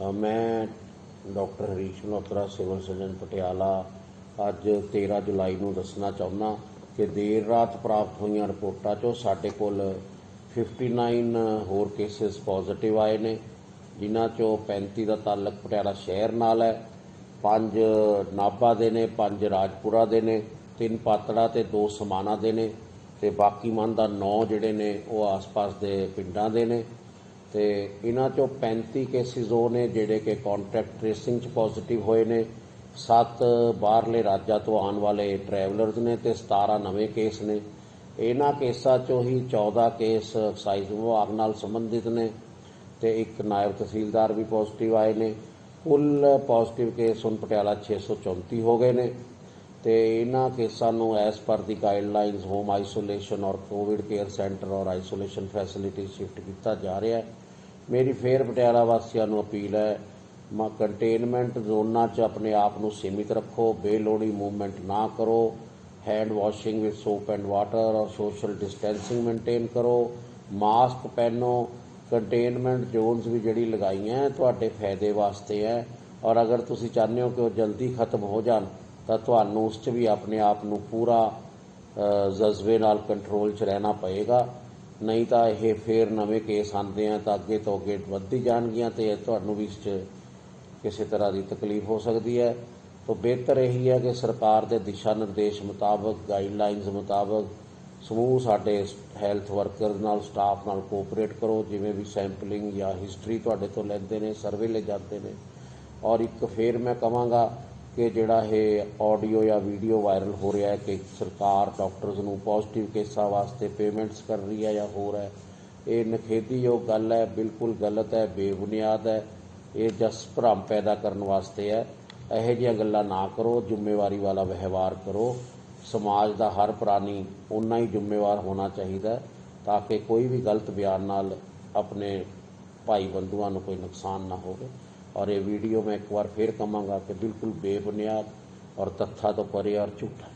मैं doctor Harish Malhotra civil surgeon Patiala अज 13 जुलाई को दसना चाहना कि देर रात प्राप्त हुई रिपोर्टों चो साडे कोल 59 होर केसिस पॉजिटिव आए ने, जिन्हां चो 35 का ताल्लुक पटियाला शहर नाल है, 5 नाभा दे ने, 5 राजपुरा दे ने, 3 पातड़ा ते 2 समाना दे ने, ते बाकी मन दा 9 जिहड़े ने वो आस पास दे पिंडां दे ने। ते इन्हां चों 35 केसिस वो ने जिहड़े कि कॉन्टैक्ट ट्रेसिंग च पॉजिटिव होए ने, 7 बाहरले राज्यां तो आने वाले ट्रैवलर्स ने ते 17 नवे केस ने। इन्हां केसां चों ही 14 केस एक्साइज विभाग नाल संबंधित ने ते एक नायब तहसीलदार भी पॉजिटिव आए ने। कुल पॉजिटिव केस हुण पटियाला 634 हो गए ने ते इन्हां केसां नूं एज पर दी गाइडलाइनस होम आइसोलेशन और कोविड केयर सेंटर और आइसोलेशन फैसिलिटी शिफ्ट किया जा रहा है। मेरी फिर पटियाला वासियों नूं अपील है, कंटेनमेंट जोनां च अपने आप नूं सीमित रखो, बेलोड़ी मूवमेंट ना करो, hand washing with soap and water और सोशल डिस्टेंसिंग मेनटेन करो, मास्क पहनो। कंटेनमेंट जोनस भी जिहड़ी लगाई हैं तुहाडे फायदे वास्ते है, और अगर तुसीं चाहते हो कि वो जल्दी खत्म हो जान तो तुहानूं उस च भी अपने आप नूं पूरा जज्बे नाल कंट्रोल च रहना पएगा, नहीं तो यह फिर नवे केस आते हैं तो अगे तो अगे वधदी जाणगियां ते तुहानूं भी इस च किसी तरह की तकलीफ हो सकती है। तो बेहतर यही है कि सरकार के दिशा निर्देश मुताबक, गाइडलाइनस मुताबक समूह साडे हैल्थ वर्कर नाल स्टाफ नाल कोऑपरेट करो, जिवें भी सैंपलिंग या हिस्टरी तुहाडे तो लैंदे ने, सर्वे ले जाते हैं। और एक फिर मैं कहांगा कि जिहड़ा ये ऑडियो या वीडियो वायरल हो रहा है कि सरकार डॉक्टर्स नूं पॉजिटिव केसां वास्ते पेमेंट्स कर रही है या हो रहा है, ये निखेधीयोग गल है, बिल्कुल गलत है, बेबुनियाद है। ये जस भ्रम पैदा करने वास्ते है। ਇਹੋ ਜਿਹੀਆਂ ਗੱਲਾਂ ना करो, जिम्मेवारी वाला व्यवहार करो। समाज का हर प्राणी उन्ना ही जिम्मेवार होना चाहिए ताकि कोई भी गलत बयान नाल अपने भाई बंधुओं को कोई नुकसान ना हो। और ये वीडियो मैं एक बार फिर कहांगा कि बिल्कुल बेबुनियाद और तत्थां तो परे और झूठा।